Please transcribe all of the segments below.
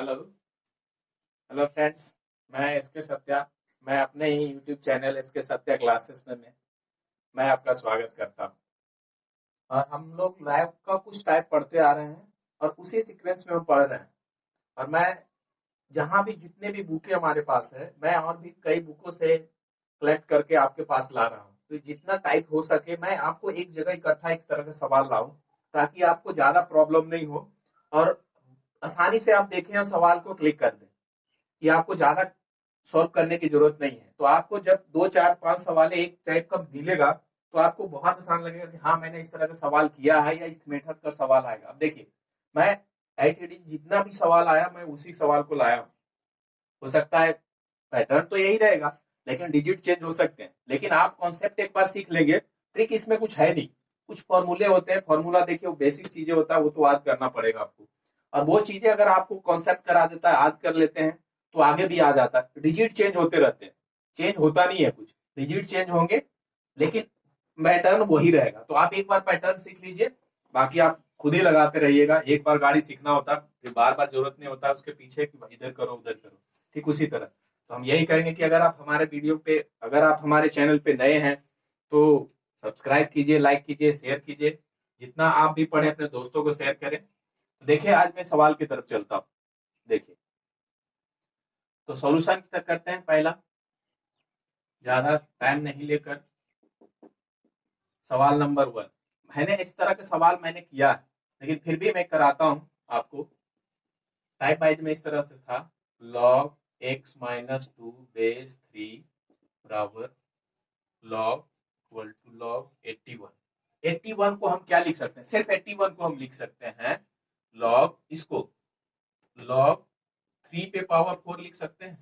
Hello hello friends. मैं SK Satya. मैं अपने ही YouTube channel SK Satya classes में मैं आपका स्वागत करता हूँ। और हम लोग लाइव का कुछ टाइप पढ़ते आ रहे हैं और उसी सीक्वेंस में हम पढ़ रहे हैं। और मैं जहाँ भी जितने भी बुकें हमारे पास है, मैं और भी कई बुकों से कलेक्ट करके आपके पास ला रहा हूँ। तो जितना टाइप हो सके मैं आपको एक जगह इकट्ठा इस तरह का सवाल लाऊं, ताकि आपको ज्यादा प्रॉब्लम नहीं हो और आसानी से आप देखें और सवाल को क्लिक कर दें। कि आपको ज्यादा सॉल्व करने की जरूरत नहीं है। तो आपको जब 2 4 5 सवाल एक टाइप का मिलेगा तो आपको बहुत आसान लगेगा कि हाँ, मैंने इस तरह का सवाल किया है या इस मेथड का सवाल आएगा। अब देखिए, मैं आईटीडी जितना भी सवाल आया मैं उसी सवाल को लाया हूँ। हो सकता है पैटर्न तो यही रहेगा, लेकिन डिजिट चेंज हो सकते हैं। लेकिन आप कॉन्सेप्ट एक बार सीख लेंगे, ट्रिक इसमें कुछ है नहीं। कुछ फॉर्मूले होते हैं, फॉर्मूला देखिए वो बेसिक चीजें होता है, वो तो याद करना पड़ेगा आपको। और वो चीजें अगर आपको कॉन्सेप्ट करा देता है, याद कर लेते हैं, तो आगे भी आ जाता है। डिजिट चेंज होते रहते हैं, चेंज होता नहीं है कुछ। डिजिट चेंज होंगे लेकिन पैटर्न वही रहेगा। तो आप एक बार पैटर्न सीख लीजिए, बाकी आप खुद ही लगाते रहिएगा। एक बार गाड़ी सीखना होता है, फिर बार बार जरूरत नहीं होता उसके पीछे कि इधर करो उधर करो। ठीक उसी तरह तो हम यही कहेंगे कि अगर आप हमारे चैनल पे नए हैं तो सब्सक्राइब कीजिए, लाइक कीजिए, शेयर कीजिए। जितना आप भी पढ़े अपने दोस्तों को शेयर करें। तो देखिए, आज मैं सवाल की तरफ चलता हूँ। देखिए, तो सॉल्यूशन तक करते हैं। पहला, ज्यादा टाइम नहीं लेकर, सवाल नंबर 1। मैंने इस तरह के सवाल मैंने किया है, लेकिन फिर भी मैं कराता हूं आपको। टाइप वाइज में इस तरह से था, log x माइनस 2 बेस 3 बराबर log इक्वल टू log 81। 81 को हम क्या लिख सकते हैं? सिर्फ 81 को हम लिख सकते हैं log, इसको log 3 पे पावर 4 लिख सकते हैं।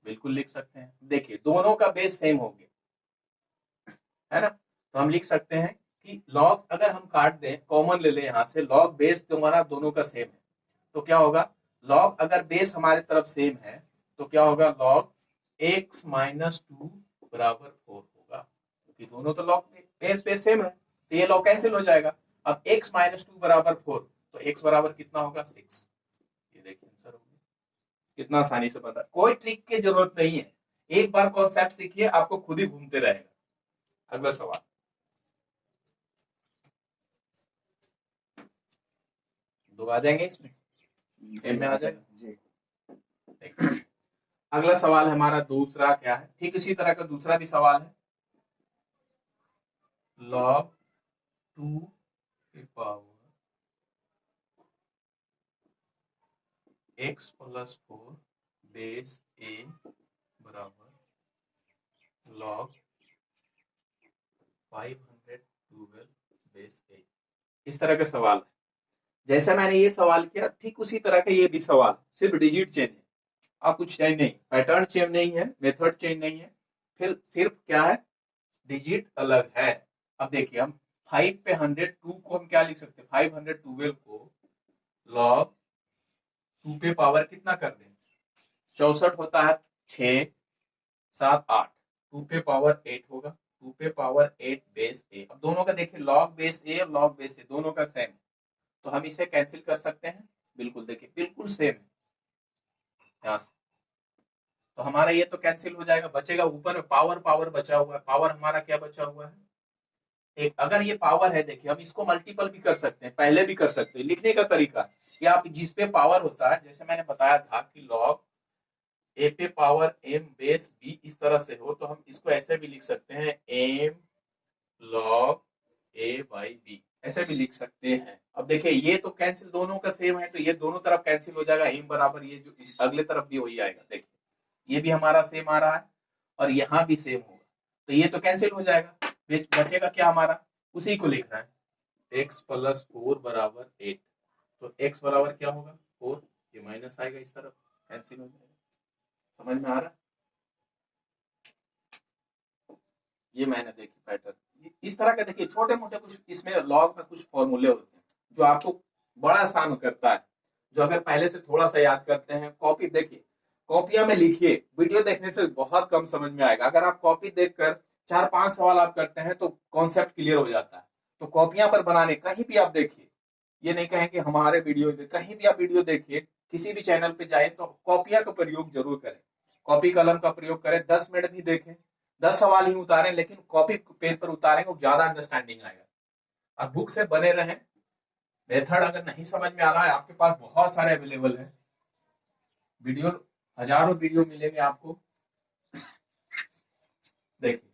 बिल्कुल लिख सकते हैं। देखिए, दोनों का बेस सेम हो गया है ना। तो हम लिख सकते हैं कि log अगर हम काट दें, कॉमन ले लें यहां से, log बेस तुम्हारा दोनों का सेम है तो क्या होगा? log अगर बेस हमारे तरफ सेम है तो क्या होगा? log x माइनस 2 बराबर 4 होगा, क्योंकि दोनों तो log बेस बेस सेम है। तो ये log कैंसिल हो जाएगा। अब x माइनस 2 बराबर 4, तो x बराबर कितना होगा? 6। ये देखिए आंसर हो गया। कितना आसानी से बता, कोई ट्रिक की जरूरत नहीं है। एक बार कॉन्सेप्ट सीखिए, आपको खुद ही घूमते रहेगा। अगला सवाल, दो आ जाएंगे इसमें, एम में आ जाएगा जी। अगला सवाल हमारा दूसरा क्या है? ठीक इसी तरह का दूसरा भी सवाल है। log 2 की power x plus 4 base a बराबर log 512 बेस a। इस तरह का सवाल है। जैसा मैंने ये सवाल किया, ठीक उसी तरह का ये भी सवाल, सिर्फ डिजिट चेंज है। अब कुछ चेंज नहीं, पैटर्न चेंज नहीं है, मेथड चेंज नहीं है, फिर सिर्फ क्या है? डिजिट अलग है। अब देखिए, हम 5 पे 102 को हम क्या लिख सकते हैं? 512 को log 2 पे पावर कितना कर दें? 64 होता है, 6 7 8, 2 पे पावर 8 होगा। 2 पे पावर 8 बेस ए। अब दोनों का देखिए, log बेस ए और log बेस ए दोनों का सेम है, तो हम इसे कैंसिल कर सकते हैं। बिल्कुल, देखिए बिल्कुल सेम है यहाँ से। तो हमारा ये तो कैंसिल हो जाएगा, बचेगा ऊपर में पावर। पावर बचा हुआ है, पावर हमारा क्या बचा हुआ है? एक। अगर ये पावर है, देखिए हम इसको मल्टीपल भी कर सकते हैं, पहले भी कर सकते हैं। लिखने का तरीका कि आप जिस पे पावर होता है, जैसे मैंने बताया था कि log ए पे पावर m बेस b इस तरह से हो, तो हम इसको ऐसे भी लिख सकते हैं, m log a by b, ऐसे भी लिख सकते हैं। अब देखिए, ये तो कैंसिल दोनों का सेम है, तो ये दोनों तरफ कैंसिल हो जाएगा। m बराबर ये जो इस अगले तरफ भी वही आएगा। देखिए, ये भी हमारा सेम आ रहा है और यहाँ भी सेम होगा, तो ये तो कैंसिल हो जाएगा। बचेगा क्या हमारा? उसी को लिख रहा है, x प्लस 4 बराबर 8। तो x बराबर क्या होगा? 4। ये माइनस आएगा इस तरफ, कैंसिल हो जाएगा। समझ में आ रहा है? ये मैंने देखी पैटर्न इस तरह का। देखिए, छोटे मोटे कुछ इसमें लॉग में कुछ फॉर्मूले होते हैं जो आपको बड़ा आसान करता है। जो अगर पहले से थोड़ा सा याद करते हैं, कॉपी देखिए, कॉपियां में लिखिए। वीडियो देखने से बहुत कम समझ में आएगा। अगर आप कॉपी देखकर 4 5 सवाल आप करते हैं तो कॉन्सेप्ट क्लियर हो जाता है। तो कॉपियां पर बनाने, कहीं भी आप देखिए, ये नहीं कहें कि हमारे वीडियो, कहीं भी आप वीडियो देखिए, किसी भी चैनल पे जाए तो कॉपियां का प्रयोग जरूर करें, कॉपी कलम का प्रयोग करें, 10 मिनट भी देखें, 10 सवाल ही उतारें, लेकिन कॉपी पेज पर उतारेंगे ज्यादा अंडरस्टैंडिंग आएगा। और बुक से बने रहें। मेथड अगर नहीं समझ में आ रहा है, आपके पास बहुत सारे अवेलेबल है वीडियो, हजारों वीडियो मिलेंगे आपको। देखिए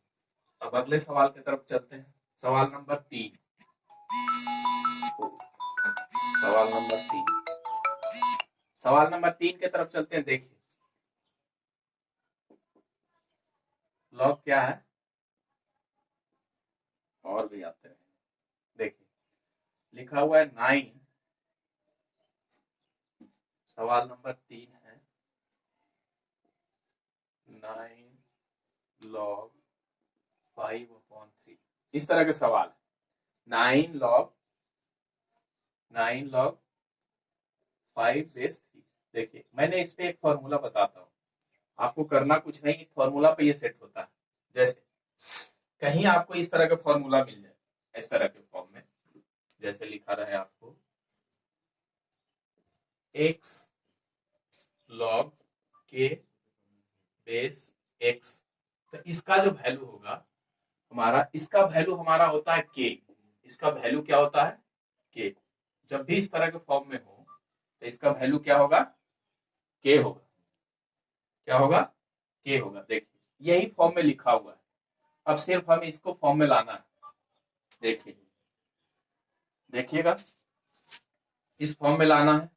अब अगले सवाल की तरफ चलते हैं। सवाल नंबर 3, सवाल नंबर 3, सवाल नंबर 3 की तरफ चलते हैं। देखिए लॉग क्या है, और भी आते हैं। देखिए लिखा हुआ है 9, सवाल नंबर 3 है 9 log 5/3, इस तरह के सवाल है। 9 log 5/3। देखिए मैंने इस पे एक फॉर्मूला बताता हूँ, आपको करना कुछ नहीं, फॉर्मूला पे ये सेट होता है। जैसे कहीं आपको इस तरह का फॉर्मूला मिल जाए, इस तरह के फॉर्म में, जैसे लिखा रहे आपको x log k base x, तो इसका जो वैल्यू होगा हमारा, इसका वैल्यू हमारा होता है k, इसका वैल्यू क्या होता है k। जब भी इस तरह के फॉर्म में हो तो इसका वैल्यू क्या होगा, k होगा। क्या होगा, k होगा। देखिए यही फॉर्म में लिखा हुआ है, अब सिर्फ हमें इसको फॉर्म में लाना है। देखिए देखिएगा, इस फॉर्म में लाना है,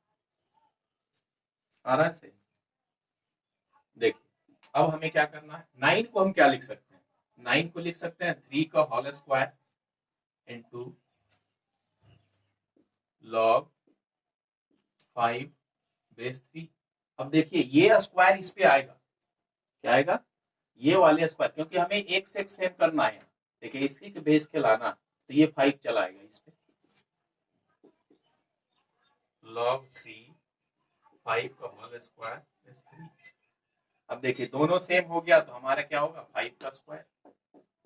आ रहा है सही। देखिए अब हमें क्या करना है, 9 को हम क्या लिख सकते हैं, 9 को लिख सकते हैं 3 का होल स्क्वायर इंटू लॉग 5/3। अब देखिए ये स्क्वायर इस पे आएगा, क्या आएगा, ये वाले स्क्वायर, क्योंकि हमें एक से एक सेम करना है। देखिए इसी के बेस के लाना, तो ये 5 चलाएगा इस पे, log 3 5 का होल स्क्वायर 3। अब देखिए दोनों सेम हो गया तो हमारा क्या होगा, 5 का स्क्वायर।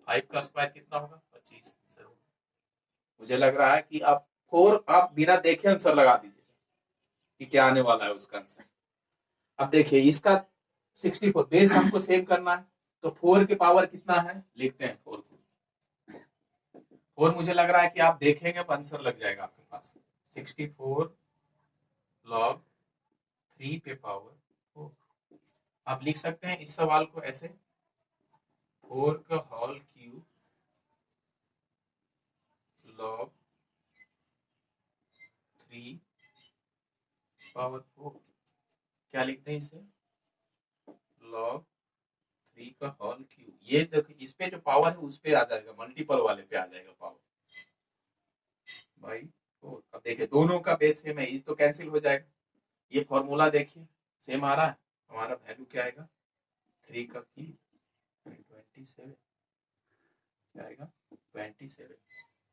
5 का स्क्वायर कितना होगा, 25 आंसर होगा। मुझे लग रहा है कि आप 4 आप बिना देखे आंसर लगा दीजिए कि क्या आने वाला है उसका आंसर। अब देखिए इसका 64 बेस हमको सेव करना है, तो 4 के पावर कितना है, लिखते हैं 4 को। 4 मुझे लग रहा है कि आप देखेंगे तो आंसर लग जाएगा आपके पास। 64 log 3 पे पावर 4। आप लिख सकते हैं इस सवाल को ऐसे, 4 का होल क्यूब log 3 पावर 4। क्या लिखते हैं इसे, log 3 का होल क्यूब। ये देखो इस पे जो पावर है उस पे आ जाएगा, मल्टीपल वाले पे आ जाएगा पावर बाई 4। अब देखिए दोनों का बेस सेम है, ये तो कैंसिल हो जाएगा। ये फॉर्मूला देखिए सेम आ रहा है, हमारा वैल्यू क्या आएगा, 3 का क्यूब 27, क्या आएगा 27।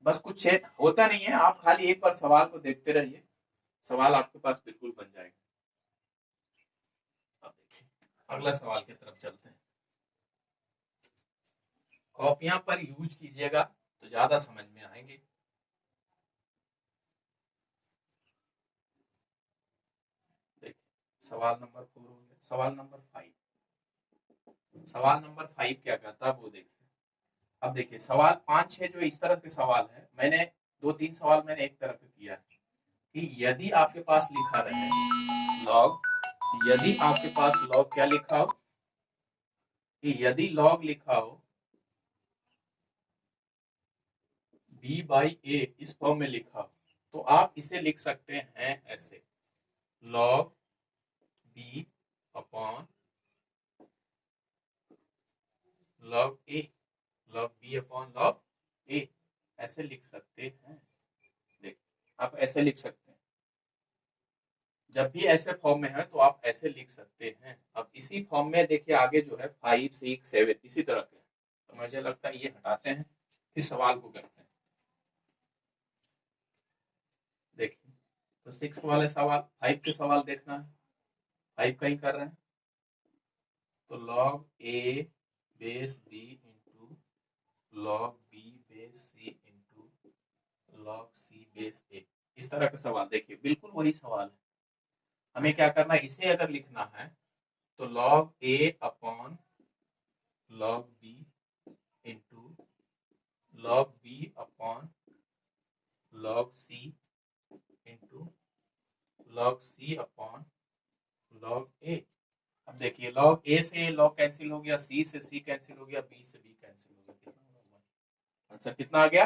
बस कुछ चेक होता नहीं है, आप खाली एक बार सवाल को देखते रहिए, सवाल आपके पास बिल्कुल बन जाएगा। अब देखिए अगला सवाल की तरफ चलते हैं। कॉपियां पर यूज कीजिएगा तो ज्यादा समझ में आएंगे। देखिए सवाल नंबर 4 हो गया। सवाल नंबर 5, सवाल नंबर 5 क्या कहता है वो देखिए। अब देखिए सवाल 5-6 जो इस तरह के सवाल है, मैंने 2-3 सवाल मैंने एक तरह के किया है कि यदि आपके पास लिखा रहे लॉग, यदि आपके पास लॉग क्या लिखा हो, कि यदि लॉग लिखा हो b/a इस फॉर्म में लिखा हो, तो आप इसे लिख सकते हैं ऐसे, log b upon log a, log b upon log a, ऐसे लिख सकते हैं। देख आप ऐसे लिख सकते हैं, जब भी ऐसे फॉर्म में है तो आप ऐसे लिख सकते हैं। अब इसी फॉर्म में देखिए आगे जो है 5 6 7 इसी तरह के, तो मुझे लगता है ये हटाते हैं, फिर सवाल को करते हैं। देखिए तो 6 वाले सवाल, 5 के सवाल देखना है, 5 का ही कर रहे हैं, तो log a base b into log b base c into log c base a, इस तरह का सवाल। देखिए बिल्कुल वही सवाल है, हमें क्या करना है, इसे अगर लिखना है तो log a upon log b into log b upon log c into log c upon log a। अब देखिए log a से log कैंसिल हो गया, c से c कैंसिल हो गया, b से b कैंसिल हो गया, आंसर कितना आ गया,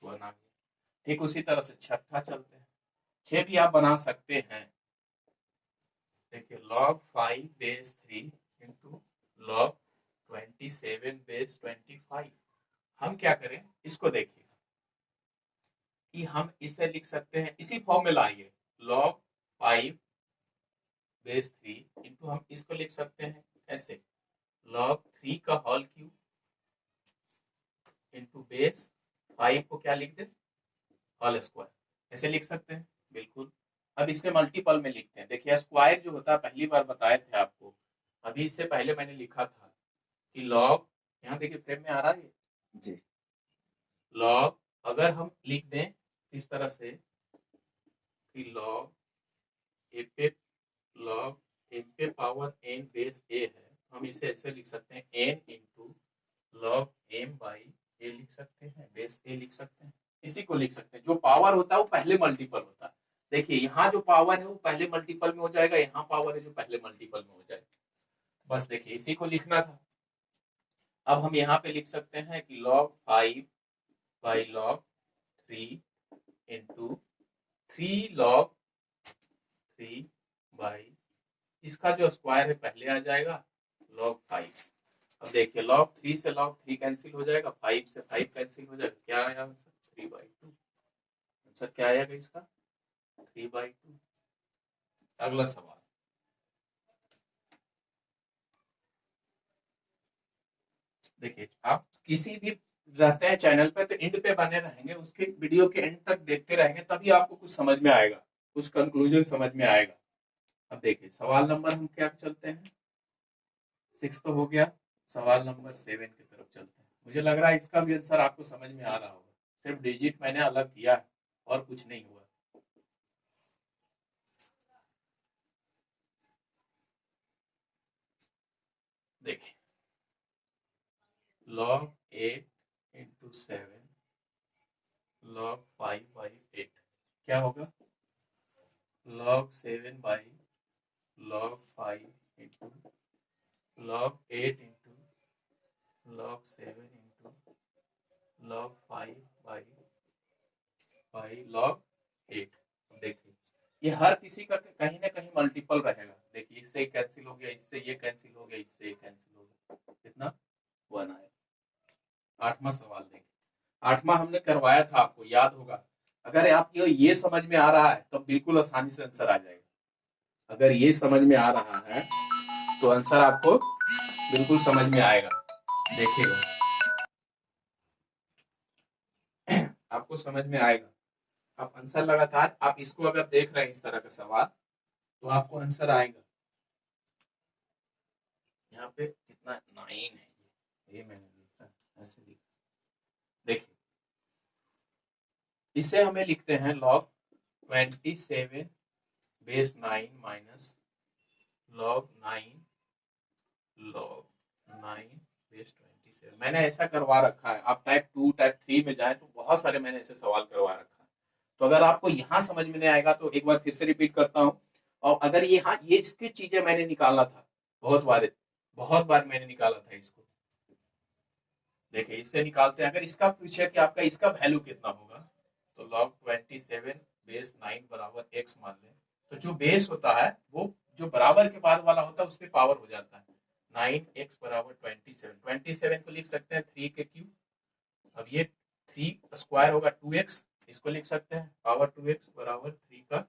1 आ गया। ठीक उसी तरह से छठा चलते हैं, 6 भी आप बना सकते हैं। देखिए log 5 base 3 into log 27 base 25। हम क्या करें, इसको देखिए कि हम इसे लिख सकते हैं इसी फॉर्म में लाइए, log 5 बेस 3 इंटू हम इसको लिख सकते हैं ऐसे, log 3 का होल क्यूब इंटू बेस 5 को क्या लिख दे, होल स्क्वायर, ऐसे लिख सकते हैं बिल्कुल। अब इसके मल्टीपल में लिखते हैं। देखिए स्क्वायर जो होता है, पहली बार बताए थे आपको, अभी इससे पहले मैंने लिखा था कि लॉग, यहाँ देखिए फ्रेम में आ रहा है जी, लॉग अगर हम लिख दें इस तरह से कि लॉग ए पे लॉग एम पे पावर एन बेस ए है, हम इसे ऐसे लिख सकते हैं N into log M by A लिख सकते हैं, बेस ए लिख सकते हैं, इसी को लिख सकते हैं। जो पावर होता है वो पहले मल्टीपल होता है। देखिए यहाँ जो पावर है वो पहले मल्टीपल में हो जाएगा, यहाँ पावर है जो पहले मल्टीपल में हो जाएगा। बस देखिए इसी को लिखना था। अब हम यहाँ पे लिख सकते हैं कि log 5 by log 3 into 3 log 3 by, इसका जो स्क्वायर है पहले आ जाएगा log 5। अब देखिए log 3 से log 3 कैंसिल हो जाएगा, 5 से 5 कैंसिल हो जाएगा, क्या आया आंसर 3/2। आंसर क्या आएगा इसका 3/2। अगला सवाल, देखिए आप किसी भी रहते हैं चैनल पे तो एंड पे बने रहेंगे, उसके वीडियो के एंड तक देखते रहेंगे, तभी आपको कुछ समझ में आएगा, कुछ कंक्लूजन समझ में आएगा। अब देखिए सवाल नंबर हम क्या चलते हैं, 6 तो हो गया, सवाल नंबर 7 की तरफ चलते हैं। मुझे लग रहा है इसका भी आंसर आपको समझ में आ रहा होगा, सिर्फ डिजिट मैंने अलग किया है और कुछ नहीं हुआ। देखिए log 8 इंटू 7 log 5/8 क्या होगा, log 7 by log 5 into log 8 into log 7 into log 5 by log 8। देखिए ये हर किसी का कहीं ना कहीं मल्टीपल रहेगा। देखिए इससे कैंसिल हो गया, इससे ये कैंसिल हो गया, इससे ये कैंसिल हो गया, कितना 1 आया। 8वां सवाल देखिए, 8वां हमने करवाया था, आपको याद होगा। अगर आप ये समझ में आ रहा है तो बिल्कुल आसानी से आंसर आ जाएगा। अगर ये समझ में आ रहा है तो आंसर आपको बिल्कुल समझ में आएगा, देखिएगा आपको समझ में आएगा। आप आंसर लगातार आप इसको अगर देख रहे हैं इस तरह का सवाल तो आपको आंसर आएगा। यहाँ पे कितना 9 है, ये मैंने लिखा ऐसे लिखा। देखिए इसे हमें लिखते हैं log 27 base 9 minus log 9 base 27। मैंने ऐसा करवा रखा है, आप टाइप 2 टाइप 3 में जाए तो बहुत सारे मैंने ऐसे सवाल करवा रखा है। तो अगर आपको यहाँ समझ में नहीं आएगा तो एक बार फिर से रिपीट करता हूँ। और अगर ये इसकी चीजें मैंने निकालना था, बहुत बार मैंने निकाला था इसको। देखिए इससे निकालते हैं, अगर इसका पूछे कि आपका इसका वैल्यू कितना होगा तो log 27 बेस 9 बराबर x मान लें, तो जो बेस होता है वो जो बराबर के बाद वाला होता है उस पर पावर हो जाता है। 9x बराबर 27 को लिख सकते हैं 3 के क्यूब। अब ये 3 स्क्वायर होगा 2x, इसको लिख सकते हैं पावर 2x बराबर 3 का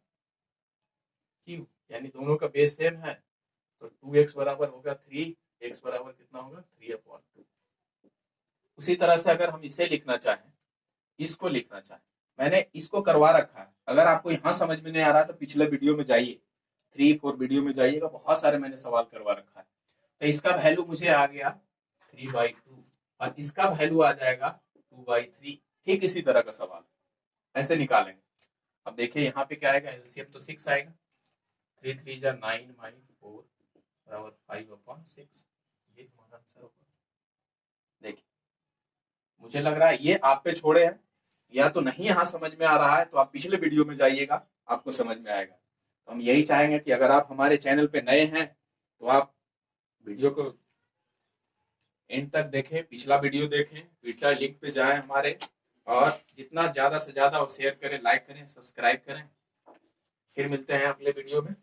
क्यूब, यानी दोनों का बेस सेम है तो 2x बराबर होगा 3, x बराबर कितना होगा 3/2। उसी तरह से अगर हम इसे लिखना चाहें, इसको लिखना चाहें, मैंने इसको करवा रखा है। अगर आपको यहाँ समझ में नहीं आ रहा तो पिछले वीडियो में जाइए, 3-4 वीडियो में जाइएगा, बहुत सारे मैंने सवाल करवा रखा है। तो इसका वैल्यू मुझे आ गया 3/2 और इसका वैल्यू आ जाएगा 2/3। ठीक इसी तरह का सवाल ऐसे निकालेंगे। अब देखिए यहाँ पे क्या आएगा, एलसीएम तो 6 आएगा, 3 3 जा 9 माई 4 बराबर 5/6। ये हमारा आंसर होगा। देखिए मुझे लग रहा है ये आप पे छोड़े है, या तो नहीं यहाँ समझ में आ रहा है तो आप पिछले वीडियो में जाइएगा, आपको समझ में आएगा। तो हम यही चाहेंगे कि अगर आप हमारे चैनल पे नए हैं तो आप वीडियो को एंड तक देखें, पिछला वीडियो देखें, पिछला लिंक पे जाएं हमारे, और जितना ज्यादा से ज्यादा शेयर करें, लाइक करें, सब्सक्राइब करें। फिर मिलते हैं अगले वीडियो में।